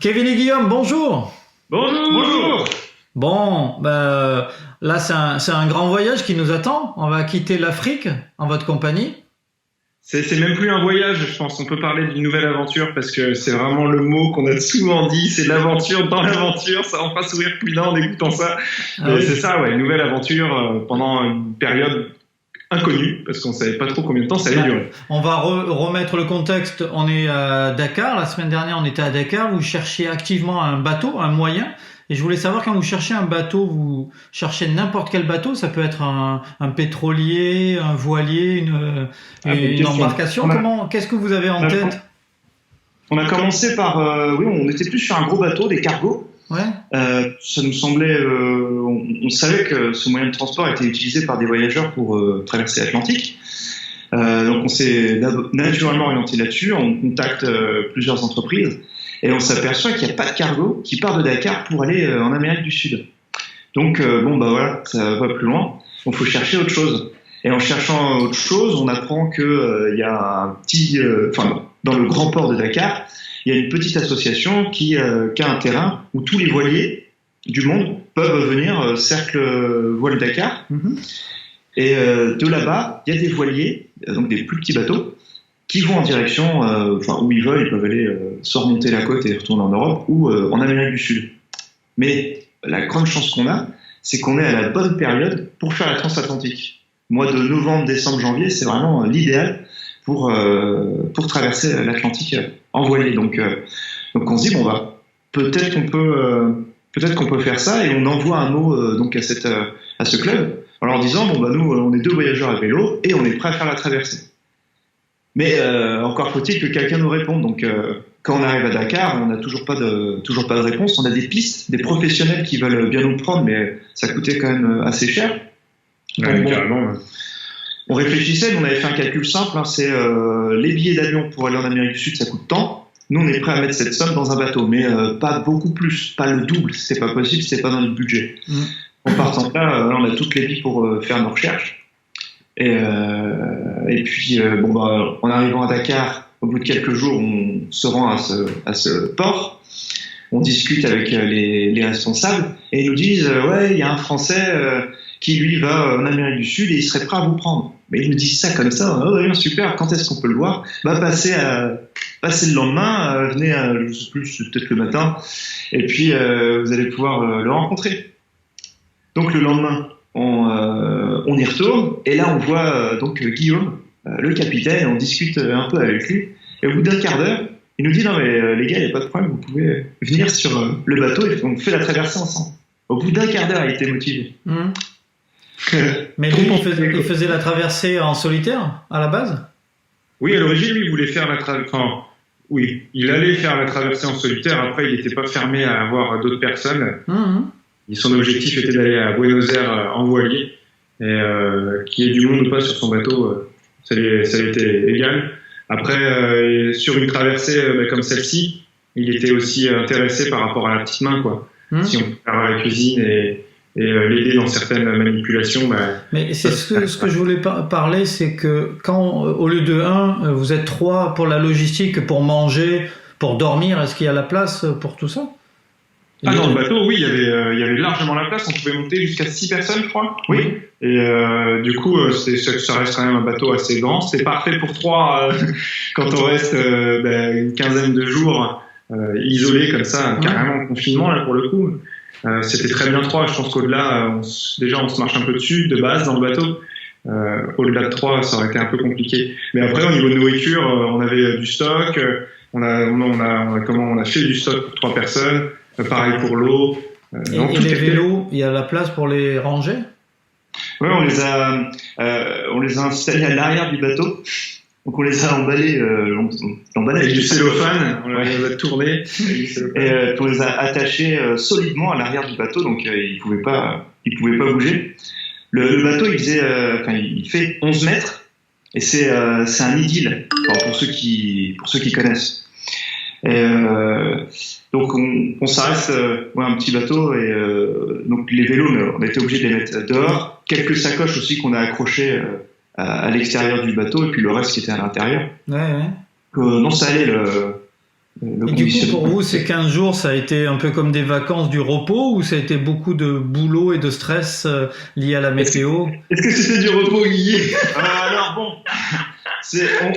Kevin et Guillaume, bonjour. Bonjour. Bonjour. Bon, là c'est un grand voyage qui nous attend. On va quitter l'Afrique en votre compagnie. C'est même plus un voyage, je pense. On peut parler d'une nouvelle aventure parce que c'est vraiment le mot qu'on a souvent dit. C'est l'aventure dans l'aventure. Ça en fera sourire plus d'un en écoutant ça. Mais oui. C'est ça, ouais, une nouvelle aventure pendant une période inconnue parce qu'on savait pas trop combien de temps ça allait durer. On va remettre le contexte. On est à Dakar. La semaine dernière, on était à Dakar. Vous cherchiez activement un bateau, un moyen. Et je voulais savoir, quand vous cherchez un bateau, vous cherchez n'importe quel bateau. Ça peut être un pétrolier, un voilier, une embarcation. Qu'est-ce que vous avez en tête? On a commencé par, oui, on était plus sur un gros bateau, des cargos. Ouais. Ça nous semblait, on savait que ce moyen de transport était utilisé par des voyageurs pour traverser l'Atlantique. Donc on s'est naturellement orienté là-dessus. On contacte plusieurs entreprises. Et on s'aperçoit qu'il n'y a pas de cargo qui part de Dakar pour aller en Amérique du Sud. Donc, voilà, ça va plus loin. Il faut chercher autre chose. Et en cherchant autre chose, on apprend qu'il y a un petit... dans le grand port de Dakar, il y a une petite association qui a un terrain où tous les voiliers du monde peuvent venir cercle voile Dakar. Mm-hmm. Et de là-bas, il y a des voiliers, donc des plus petits bateaux, qui vont en direction, où ils veulent, ils peuvent aller soit remonter la côte et retourner en Europe ou en Amérique du Sud. Mais la grande chance qu'on a, c'est qu'on est à la bonne période pour faire la transatlantique. Mois de novembre, décembre, janvier, c'est vraiment l'idéal pour traverser l'Atlantique en voilier. Donc on se dit, peut-être qu'on peut faire ça, et on envoie un mot donc à ce club en leur disant, nous, on est 2 voyageurs à vélo et on est prêts à faire la traversée. Mais encore faut-il que quelqu'un nous réponde. Donc, quand on arrive à Dakar, on n'a toujours pas de réponse. On a des pistes, des professionnels qui veulent bien nous prendre, mais ça coûtait quand même assez cher. Ouais, carrément. On réfléchissait, mais on avait fait un calcul simple. C'est les billets d'avion pour aller en Amérique du Sud, ça coûte tant. Nous, on est prêt à mettre cette somme dans un bateau, mais pas beaucoup plus, pas le double. C'était pas possible, c'était pas dans le budget. En partant de là, on a toutes les billes pour faire nos recherches. Et puis, en arrivant à Dakar, au bout de quelques jours, on se rend à ce port. On discute avec les responsables et ils nous disent il y a un Français qui lui va en Amérique du Sud et il serait prêt à vous prendre. Mais ils nous disent ça comme ça. Super. Quand est-ce qu'on peut le voir? Passez le lendemain. Venez, je sais plus, peut-être le matin. Et puis vous allez pouvoir le rencontrer. Donc le lendemain, on y retourne, et là on voit Guillaume, le capitaine, on discute un peu avec lui, et au bout d'un quart d'heure, il nous dit non mais les gars, il n'y a pas de problème, vous pouvez venir sur le bateau et on fait la traversée ensemble. Au bout d'un quart d'heure, il était motivé. Mais lui, il faisait la traversée en solitaire à la base? Oui, à l'origine, lui, il voulait faire oui, il allait faire la traversée en solitaire. Après, il n'était pas fermé à avoir d'autres personnes. Et son objectif était d'aller à Buenos Aires en voilier, et qu'il y ait du monde ou pas sur son bateau, ça lui était égal. Après, sur une traversée comme celle-ci, il était aussi intéressé par rapport à la petite main, quoi. Si on peut faire la cuisine et l'aider dans certaines manipulations. Mais c'est ce que je voulais parler, c'est que quand, au lieu de 1, vous êtes 3 pour la logistique, pour manger, pour dormir, est-ce qu'il y a la place pour tout ça? Dans le bateau, oui, il y avait largement la place. On pouvait monter jusqu'à 6 personnes, je crois. Oui. Et du coup, ça reste quand même un bateau assez grand. C'est parfait pour 3 quand on reste une quinzaine de jours isolés comme ça, carrément en confinement là pour le coup. C'était très bien 3. Je pense qu'au-delà, on se marche un peu dessus de base dans le bateau. Au-delà de 3, ça aurait été un peu compliqué. Mais après, au niveau de nourriture, on avait du stock. On a fait du stock pour 3 personnes. Pareil pour l'eau. Et les vélos, il y a la place pour les ranger? Oui, on les a installés à l'arrière du bateau. Donc on les a emballés, avec du cellophane, on les a tournés. Et on les a attachés solidement à l'arrière du bateau, donc ils pouvaient pas bouger. Le bateau, il fait 11 mètres, et c'est un idylle, pour ceux qui connaissent. Et donc on s'arrête un petit bateau, et donc les vélos, on a été obligé de les mettre dehors. Quelques sacoches aussi qu'on a accrochées à l'extérieur du bateau, et puis le reste qui était à l'intérieur. Ouais. Non, ça allait. Et du coup, pour vous, ces 15 jours, ça a été un peu comme des vacances du repos ou ça a été beaucoup de boulot et de stress lié à la météo? Est-ce que c'était du repos, Guy? Alors bon,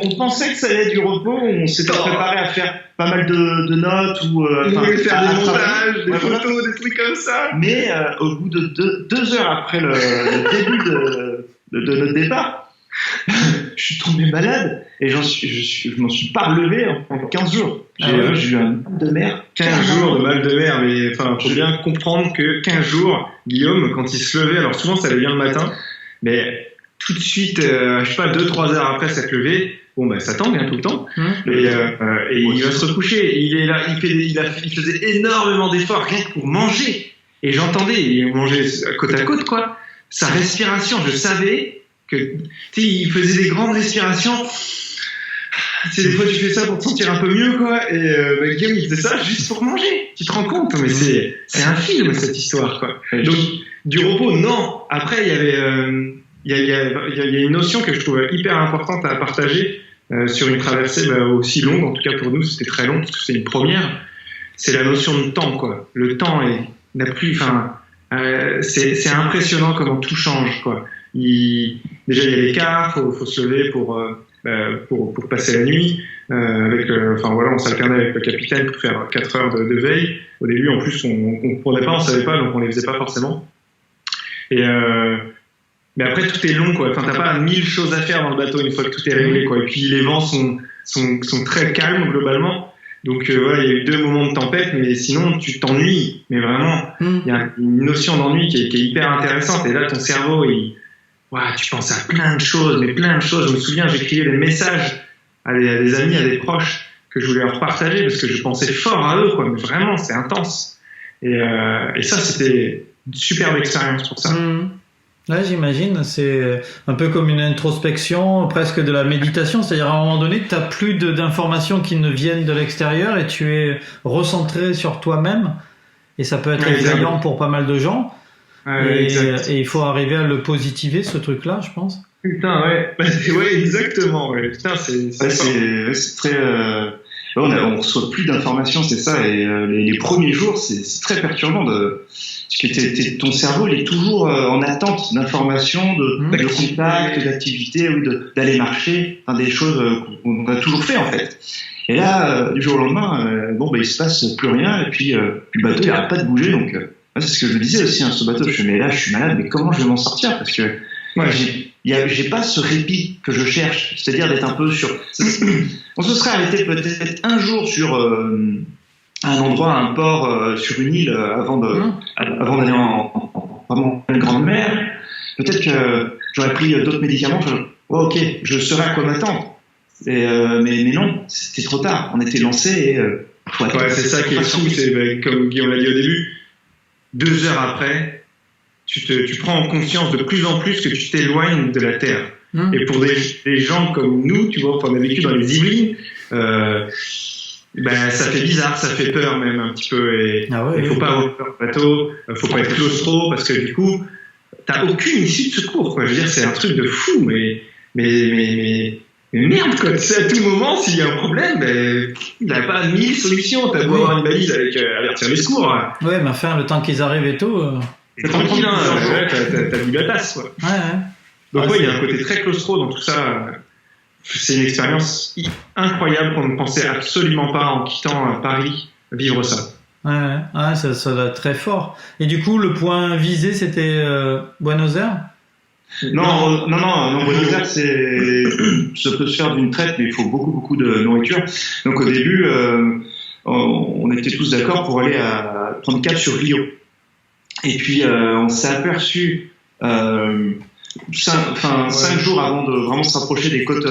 on pensait que ça allait être du repos, on s'était préparé à faire pas mal de notes ou faire des montages, des photos, des trucs comme ça. Mais au bout de 2 heures après le début de notre départ, je suis tombé malade et je m'en suis pas relevé en 15 jours. J'ai eu un mal de mer. 15 jours de mal de mer, mais enfin, faut bien comprendre que 15 jours, Guillaume, quand il se levait, alors souvent ça allait bien le matin, mais tout de suite, je sais pas, 2-3 heures après s'être levé, bon ben ça tangue tout le temps, et il va se recoucher. Il est là, il faisait énormément d'efforts rien que pour manger, et j'entendais, il mangeait côte à côte quoi, sa respiration, je savais que, tu sais, il faisait des grandes respirations. C'est des fois tu fais ça pour te sentir un peu mieux quoi, et Guillaume il faisait ça juste pour manger. Tu te rends compte? Mais c'est un film cette histoire quoi. Donc du repos non. Après il y avait il y a une notion que je trouve hyper importante à partager sur une traversée aussi longue, en tout cas pour nous c'était très long parce que c'est une première. C'est la notion de temps quoi. Le temps n'a plus, c'est impressionnant comment tout change quoi. Déjà il y a l'écart, faut se lever pour passer la nuit. On s'alternait avec le capitaine pour faire 4 heures de veille. Au début, en plus, on comprenait pas, on savait pas, donc on les faisait pas forcément. Mais après, tout est long, quoi. Enfin, t'as pas 1000 choses à faire dans le bateau une fois que tout est réglé, quoi. Et puis, les vents sont très calmes, globalement. Donc, il y a eu 2 moments de tempête, mais sinon, tu t'ennuies. Mais vraiment, il y a une notion d'ennui qui est hyper intéressante. Et là, ton cerveau, tu penses à plein de choses, mais plein de choses. Je me souviens, j'écrivais des messages à des amis, à des proches, que je voulais leur partager parce que je pensais fort à eux, quoi. Mais vraiment, c'est intense. Et ça, c'était une superbe expérience pour ça. Ouais, j'imagine. C'est un peu comme une introspection, presque de la méditation. C'est-à-dire, à un moment donné, tu n'as plus d'informations qui ne viennent de l'extérieur et tu es recentré sur toi-même. Et ça peut être effrayant pour pas mal de gens. Et il faut arriver à le positiver, ce truc-là, je pense. Putain, ouais, exactement. Ouais. Putain, c'est très. On reçoit plus d'informations, c'est ça. Et les premiers jours, c'est très perturbant parce que ton cerveau, il est toujours en attente d'informations, de contacts, d'activités, ou d'aller marcher, des choses qu'on a toujours fait en fait. Et là, du jour au lendemain, il se passe plus rien, et puis le bateau il n'arrête pas de bouger, donc. C'est ce que je me disais aussi, ce bateau. Mais là, je suis malade, mais comment je vais m'en sortir? Parce que j'ai pas ce répit que je cherche, c'est-à-dire d'être un peu sur. On se serait arrêté peut-être un jour sur un endroit, un port, sur une île avant d'aller en une grande mer. Peut-être que j'aurais pris d'autres médicaments. Ok, je saurais à quoi m'attendre. Mais non, c'était trop tard. On était lancé et. C'est ça qui est fou. C'est comme Guillaume l'a dit au début. 2 heures après, tu prends conscience de plus en plus que tu t'éloignes de la Terre. Et pour des gens comme nous, tu vois, on a vécu dans les Yvelines, ça fait bizarre, ça fait peur même un petit peu. Et il faut pas avoir peur du bateau, faut pas être claustro parce que du coup, t'as aucune issue de secours. Quoi. Je veux dire, c'est un truc de fou, mais merde, quoi. Tu sais, à tout moment, s'il y a un problème, il n'y a pas 1000 solutions. T'as beau avoir une balise avec avertir les secours. Ouais, mais enfin, le temps qu'ils arrivent et tout. C'est tranquille, t'as vu la tasse, quoi. Ouais. Donc, il y a un côté très claustro dans tout ça. C'est une expérience incroyable qu'on ne pensait absolument pas en quittant Paris vivre ça. Ouais, ça doit être très fort. Et du coup, le point visé, c'était Buenos Aires? Non, Buenos Aires, ça peut se faire d'une traite, mais il faut beaucoup de nourriture. Donc au début, on était tous d'accord pour aller prendre cap sur Rio. Et puis on s'est aperçu 5 jours avant de vraiment se rapprocher des côtes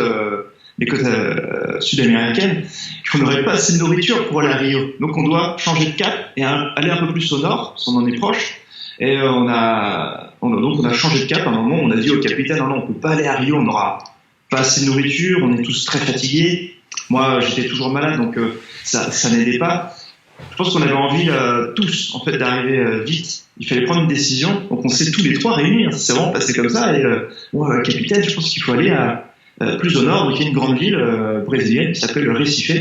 sud-américaines qu'on n'aurait pas assez de nourriture pour aller à Rio. Donc on doit changer de cap et aller un peu plus au nord, si on en est proche. Et on a changé de cap à un moment, on a dit au capitaine, non, on peut pas aller à Rio, on n'aura pas assez de nourriture, on est tous très fatigués. Moi, j'étais toujours malade, donc ça n'aidait pas. Je pense qu'on avait envie tous, en fait, d'arriver vite. Il fallait prendre une décision, donc on s'est tous les 3 réunis, c'est vraiment passé comme ça. Et capitaine, je pense qu'il faut aller plus au nord, donc il y a une grande ville brésilienne qui s'appelle Recife.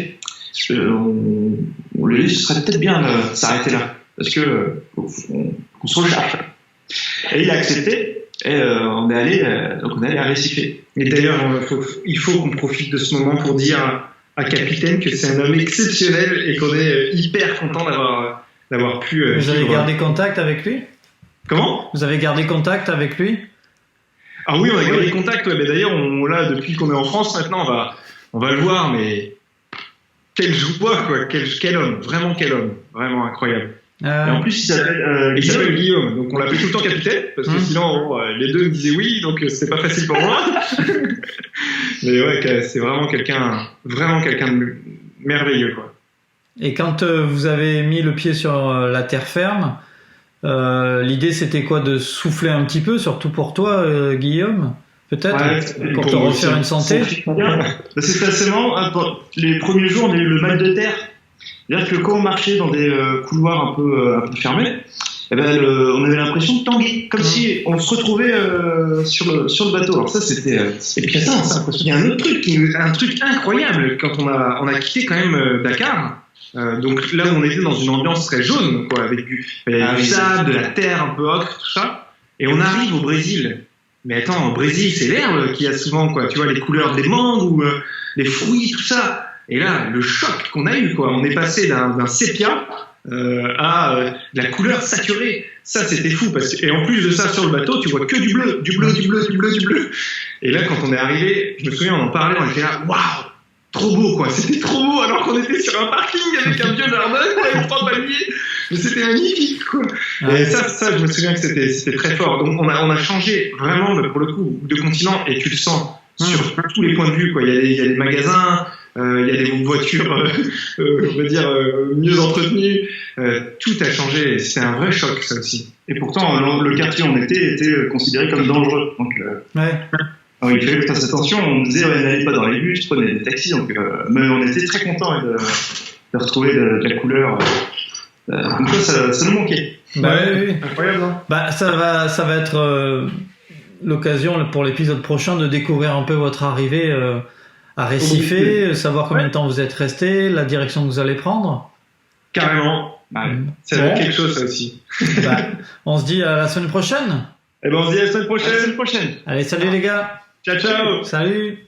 on lui a dit ce serait peut-être bien de s'arrêter là, parce que qu'on se recharge. Et il a accepté, et on est allé à Recife. Et d'ailleurs, il faut qu'on profite de ce moment pour dire à Capitaine que c'est un homme exceptionnel et qu'on est hyper content d'avoir pu. Vous avez gardé contact avec lui? Comment? Vous avez gardé contact avec lui? Ah oui, on a gardé contact. Ouais, mais d'ailleurs, là, depuis qu'on est en France, maintenant, on va le voir, mais quel joie, quoi. Quel homme, vraiment incroyable. Et en plus, il s'appelle Guillaume, donc on l'appelait tout le temps Capitaine, parce que sinon, les deux me disaient oui, donc c'était pas facile pour moi. Mais ouais, c'est vraiment quelqu'un de merveilleux, quoi. Et quand vous avez mis le pied sur la terre ferme, l'idée c'était quoi, de souffler un petit peu, surtout pour toi, Guillaume, peut-être, pour te refaire une santé? C'est forcément, les premiers jours, on a eu le mal de terre. C'est-à-dire que quand on marchait dans des couloirs un peu fermés, on avait l'impression de tanguer, comme si on se retrouvait sur le bateau. Alors ça, c'était... Et puis attends, il y a un truc incroyable quand on a quitté quand même Dakar. Donc là où on était dans une ambiance très jaune, quoi, avec du sable, de la terre un peu ocre, tout ça. Et on arrive au Brésil. Mais attends, au Brésil, c'est l'herbe qu'il y a souvent, quoi. Tu vois, les couleurs des mangues ou les fruits, tout ça. Et là, le choc qu'on a eu, quoi. On est passé d'un sépia à de la couleur saturée. Ça, c'était fou. Et en plus de ça, sur le bateau, tu vois que du bleu. Et là, quand on est arrivé, je me souviens, on en parlait, on était là, waouh, trop beau, quoi. C'était trop beau, alors qu'on était sur un parking avec un vieux jardin, avec 3 palmiers. Mais c'était magnifique, quoi. Et ça, je me souviens que c'était très fort. Donc, on a changé vraiment, pour le coup, de continent, et tu le sens sur tous les points de vue, quoi. Il y a des magasins, il y a des voitures, on va dire, mieux entretenues. Tout a changé. C'est un vrai choc, ça aussi. Et pourtant, le quartier où on était considéré comme dangereux. Donc, alors, il fallait faire attention. On disait, n'allez pas dans les bus, prenez des taxis. Donc, mais on était très contents de retrouver de la couleur. Comme ça nous manquait. Oui. Incroyable, hein. Ça va être l'occasion pour l'épisode prochain de découvrir un peu votre arrivée à Recife, savoir combien de temps vous êtes resté, la direction que vous allez prendre. Carrément. Ça va être quelque chose, ça aussi. On se dit à la semaine prochaine. On se dit à la semaine prochaine. Allez, salut les gars. Ciao. Salut.